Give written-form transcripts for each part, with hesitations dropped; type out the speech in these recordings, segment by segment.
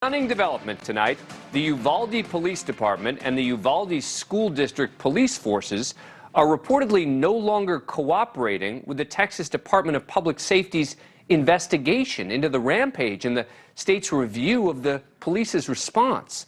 Stunning development tonight. The Uvalde Police Department and the Uvalde School District police forces are reportedly no longer cooperating with the Texas Department of Public Safety's investigation into the rampage and the state's review of the police's response.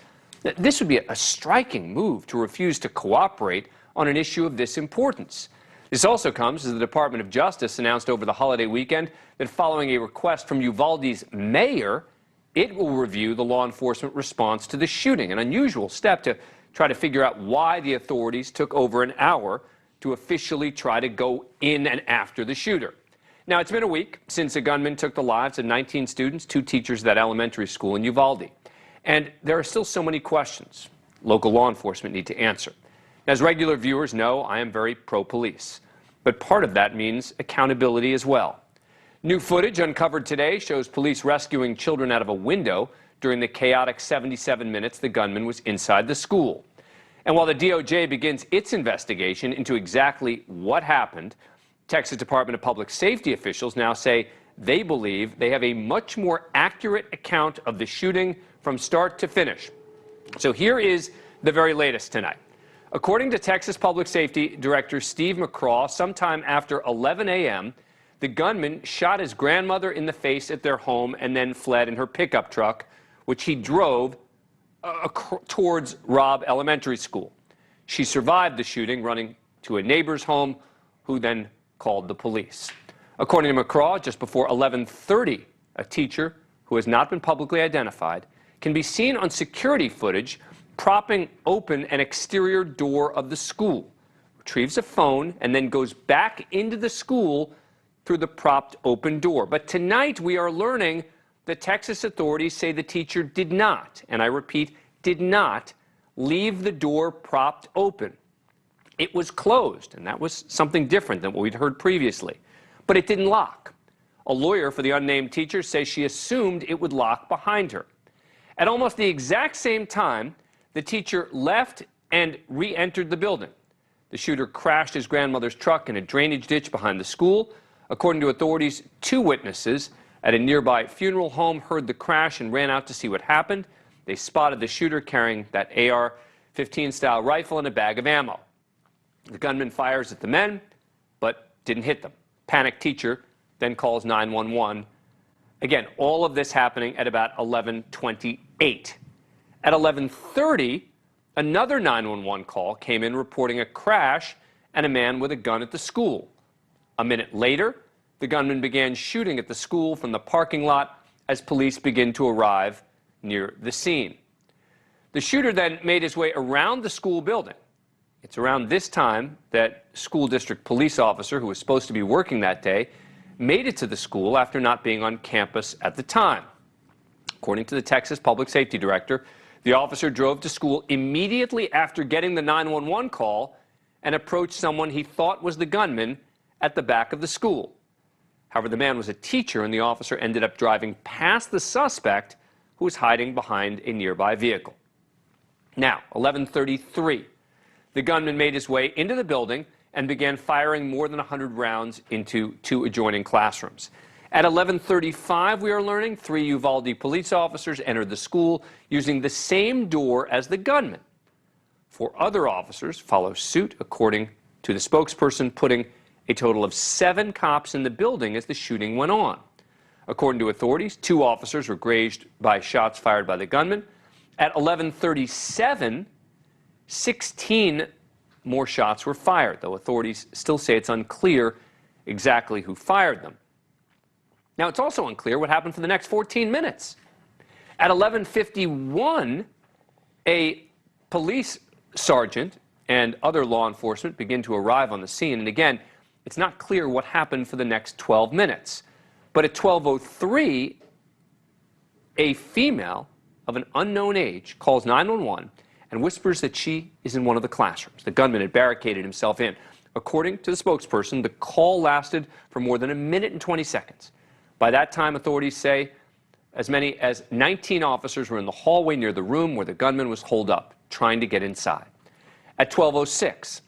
This would be a striking move to refuse to cooperate on an issue of this importance. This also comes as the Department of Justice announced over the holiday weekend that following a request from Uvalde's mayor, it will review the law enforcement response to the shooting, an unusual step to try to figure out why the authorities took over an hour to officially try to go in and after the shooter. Now, it's been a week since a gunman took the lives of 19 students, 2 teachers at that elementary school in Uvalde. And there are still so many questions local law enforcement need to answer. As regular viewers know, I am very pro-police, but part of that means accountability as well. New footage uncovered today shows police rescuing children out of a window during the chaotic 77 minutes the gunman was inside the school. And while the DOJ begins its investigation into exactly what happened, Texas Department of Public Safety officials now say they believe they have a much more accurate account of the shooting from start to finish. So here is the very latest tonight. According to Texas Public Safety Director Steve McCraw, sometime after 11 a.m., the gunman shot his grandmother in the face at their home and then fled in her pickup truck, which he drove towards Robb Elementary School. She survived the shooting, running to a neighbor's home, who then called the police. According to McCraw, just before 11:30, a teacher, who has not been publicly identified, can be seen on security footage propping open an exterior door of the school, retrieves a phone, and then goes back into the school through the propped open door. But tonight we are learning that Texas authorities say the teacher did not, and I repeat, did not leave the door propped open. It was closed, and that was something different than what we'd heard previously. But it didn't lock. A lawyer for the unnamed teacher says she assumed it would lock behind her. At almost the exact same time, the teacher left and re-entered the building. The shooter crashed his grandmother's truck in a drainage ditch behind the school. According to authorities, 2 witnesses at a nearby funeral home heard the crash and ran out to see what happened. They spotted the shooter carrying that AR-15 style rifle and a bag of ammo. The gunman fires at the men, but didn't hit them. Panicked teacher then calls 911. Again, all of this happening at about 11:28. At 11:30, another 911 call came in reporting a crash and a man with a gun at the school. A minute later, the gunman began shooting at the school from the parking lot as police begin to arrive near the scene. The shooter then made his way around the school building. It's around this time that school district police officer who was supposed to be working that day made it to the school after not being on campus at the time. According to the Texas Public Safety Director, the officer drove to school immediately after getting the 911 call and approached someone he thought was the gunman at the back of the school. However, the man was a teacher, and the officer ended up driving past the suspect, who was hiding behind a nearby vehicle. Now, 11:33, the gunman made his way into the building and began firing more than 100 rounds into 2 adjoining classrooms. At 11:35, we are learning 3 Uvalde police officers entered the school using the same door as the gunman. 4 other officers follow suit, according to the spokesperson, putting a total of 7 cops in the building as the shooting went on. According to authorities, 2 officers were grazed by shots fired by the gunman. At 11:37, 16 more shots were fired, though authorities still say it's unclear exactly who fired them. Now, it's also unclear what happened for the next 14 minutes. At 11:51, a police sergeant and other law enforcement begin to arrive on the scene. And again, it's not clear what happened for the next 12 minutes. But at 12:03, a female of an unknown age calls 911 and whispers that she is in one of the classrooms. The gunman had barricaded himself in. According to the spokesperson, the call lasted for more than 1 minute and 20 seconds. By that time, authorities say as many as 19 officers were in the hallway near the room where the gunman was holed up, trying to get inside. At 12:06,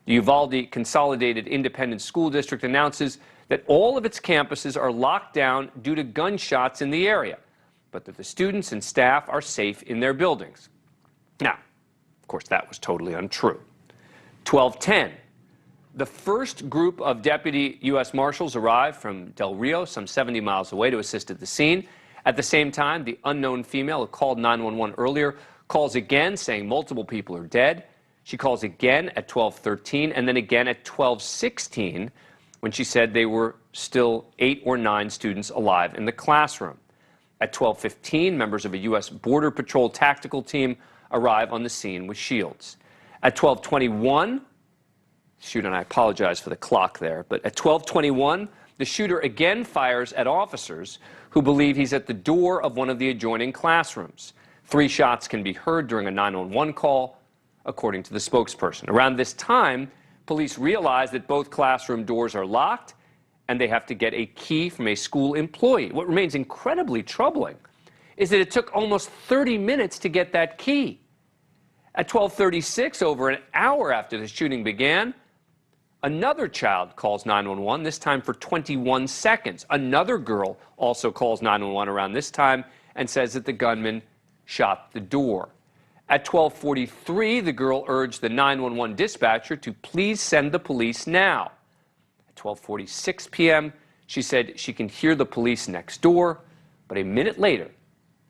the Uvalde Consolidated Independent School District announces that all of its campuses are locked down due to gunshots in the area. but that the students and staff are safe in their buildings. Now, of course, that was totally untrue. 12:10. The first group of deputy U.S. Marshals arrived from Del Rio, some 70 miles away, to assist at the scene. At the same time, the unknown female who called 911 earlier calls again, saying multiple people are dead. She calls again at 12:13 and then again at 12:16 when she said they were still 8 or 9 students alive in the classroom. At 12:15, members of a U.S. Border Patrol tactical team arrive on the scene with shields. At 12:21, shoot, and I apologize for the clock there, but at 12:21, the shooter again fires at officers who believe he's at the door of one of the adjoining classrooms. 3 shots can be heard during a 911 call, according to the spokesperson. Around this time, police realize that both classroom doors are locked and they have to get a key from a school employee. What remains incredibly troubling is that it took almost 30 minutes to get that key. At 12:36, over an hour after the shooting began, another child calls 911, this time for 21 seconds. Another girl also calls 911 around this time and says that the gunman shot the door. At 12:43, the girl urged the 911 dispatcher to please send the police now. At 12:46 p.m., she said she can hear the police next door, but a minute later,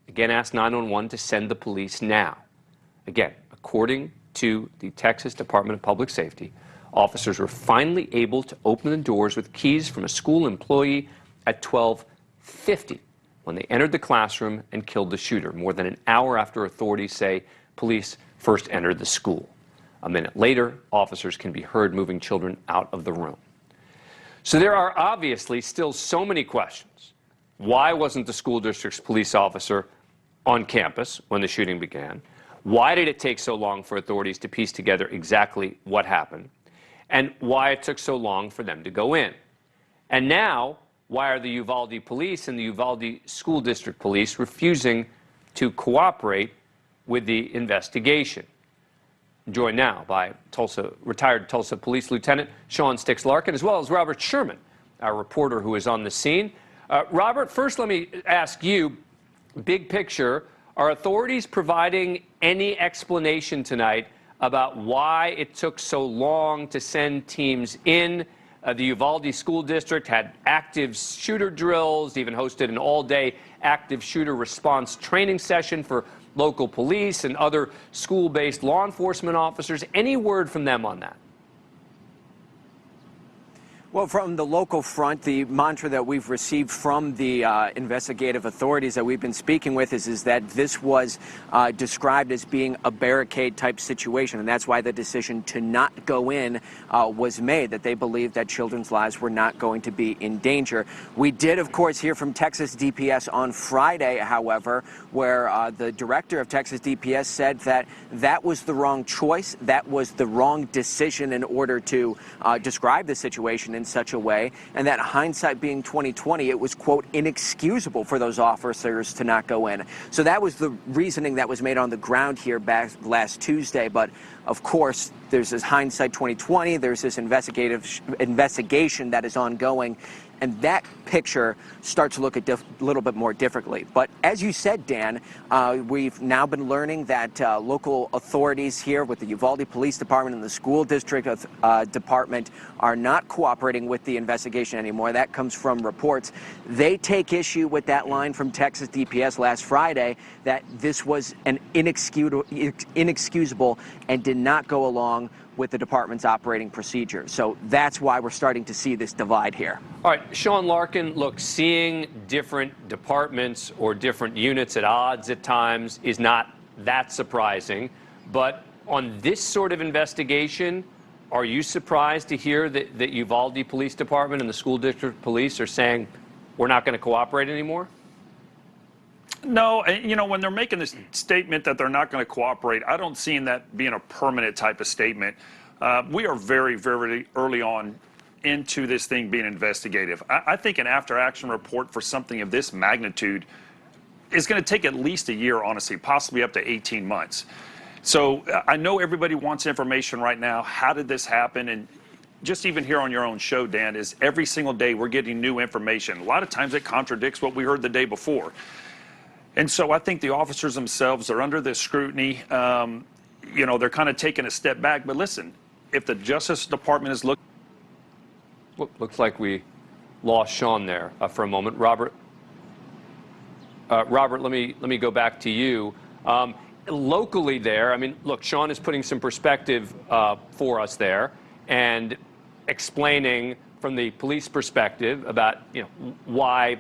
again asked 911 to send the police now. Again, according to the Texas Department of Public Safety, officers were finally able to open the doors with keys from a school employee at 12:50 when they entered the classroom and killed the shooter, more than an hour after authorities say police first entered the school. A minute later, officers can be heard moving children out of the room. So there are obviously still so many questions. Why wasn't the school district's police officer on campus when the shooting began? Why did it take so long for authorities to piece together exactly what happened? And why it took so long for them to go in? And now, why are the Uvalde police and the Uvalde School District police refusing to cooperate with the investigation? I'm joined now by retired Tulsa Police Lieutenant Sean Stix Larkin, as well as Robert Sherman, our reporter who is on the scene. Robert, first let me ask you, big picture, are authorities providing any explanation tonight about why it took so long to send teams in? The Uvalde School District had active shooter drills, even hosted an all-day active shooter response training session for local police and other school-based law enforcement officers. Any word from them on that? Well, from the local front, the mantra that we've received from the investigative authorities that we've been speaking with is that this was described as being a barricade-type situation, and that's why the decision to not go in was made, that they believed that children's lives were not going to be in danger. We did, of course, hear from Texas DPS on Friday, however, where the director of Texas DPS said that that was the wrong choice, that was the wrong decision in order to describe the situation in such a way, and that hindsight being 2020, it was, quote, inexcusable for those officers to not go in. So that was the reasoning that was made on the ground here back last Tuesday. But of course, there's this hindsight 2020, there's this investigation that is ongoing, and that picture starts to look a little bit more differently. But as you said, Dan, we've now been learning that local authorities here with the Uvalde Police Department and the School District Department are not cooperating with the investigation anymore. That comes from reports. They take issue with that line from Texas DPS last Friday that this was an inexcusable and did not go along with the department's operating procedure. So that's why we're starting to see this divide here. All right, Sean Larkin, look, seeing different departments or different units at odds at times is not that surprising. But on this sort of investigation, are you surprised to hear that the Uvalde Police Department and the School District Police are saying, we're not going to cooperate anymore? No, you know, when they're making this statement that they're not going to cooperate, I don't see that being a permanent type of statement. We are very, very early on into this thing being investigative. I think an after-action report for something of this magnitude is going to take at least a year, honestly, possibly up to 18 months. So I know everybody wants information right now. How did this happen? And just even here on your own show, Dan, is every single day we're getting new information. A lot of times it contradicts what we heard the day before. And so I think the officers themselves are under this scrutiny. They're kind of taking a step back. But listen, if the Justice Department is looking... Looks like we lost Sean there for a moment. Robert, let me go back to you. Locally there, I mean, look, Sean is putting some perspective for us there and explaining from the police perspective about, why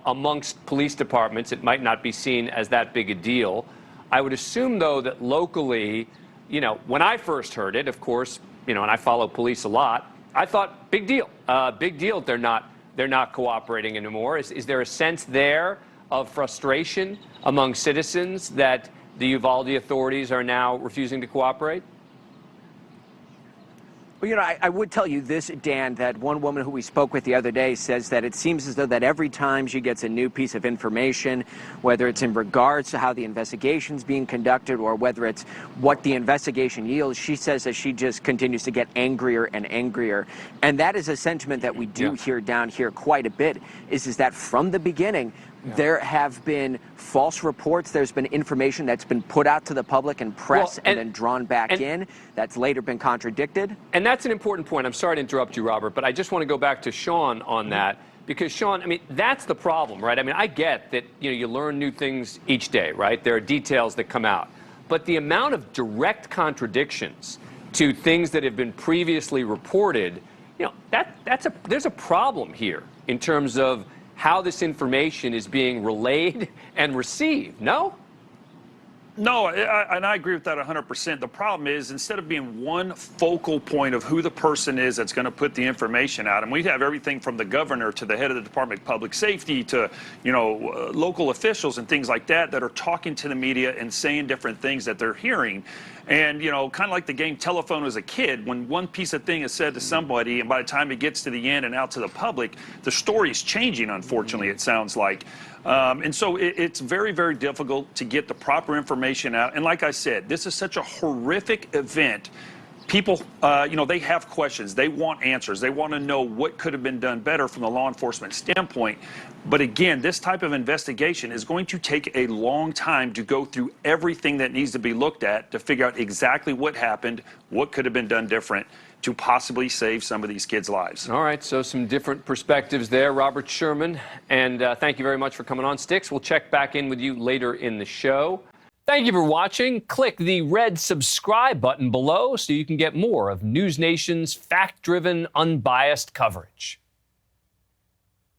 amongst police departments it might not be seen as that big a deal. I would assume, though, that locally, when I first heard it, of course, and I follow police a lot, I thought big deal, they're not cooperating anymore. Is there a sense there of frustration among citizens that the Uvalde authorities are now refusing to cooperate? Well, I would tell you this, Dan, that one woman who we spoke with the other day says that it seems as though that every time she gets a new piece of information, whether it's in regards to how the investigation's being conducted or whether it's what the investigation yields, she says that she just continues to get angrier and angrier. And that is a sentiment that we do hear down here quite a bit, is that from the beginning, there have been false reports. There's been information that's been put out to the public and press and then drawn back in. That's later been contradicted. And that's an important point. I'm sorry to interrupt you, Robert, but I just want to go back to Sean on that. Because, Sean, I mean, that's the problem, right? I mean, I get that, you learn new things each day, right? There are details that come out. But the amount of direct contradictions to things that have been previously reported, there's a problem here in terms of how this information is being relayed and received, no? No, and I agree with that 100%. The problem is, instead of being one focal point of who the person is that's going to put the information out, and we have everything from the governor to the head of the Department of Public Safety to, local officials and things like that are talking to the media and saying different things that they're hearing. And, kind of like the game telephone as a kid, when one piece of thing is said to somebody, and by the time it gets to the end and out to the public, the story is changing, unfortunately, it sounds like. And so it's very, very difficult to get the proper information out. And like I said, this is such a horrific event. People, they have questions. They want answers. They want to know what could have been done better from the law enforcement standpoint. But again, this type of investigation is going to take a long time to go through everything that needs to be looked at to figure out exactly what happened, what could have been done different to possibly save some of these kids' lives. All right, so some different perspectives there, Robert Sherman. And thank you very much for coming on, Sticks. We'll check back in with you later in the show. Thank you for watching. Click the red subscribe button below so you can get more of NewsNation's fact-driven, unbiased coverage.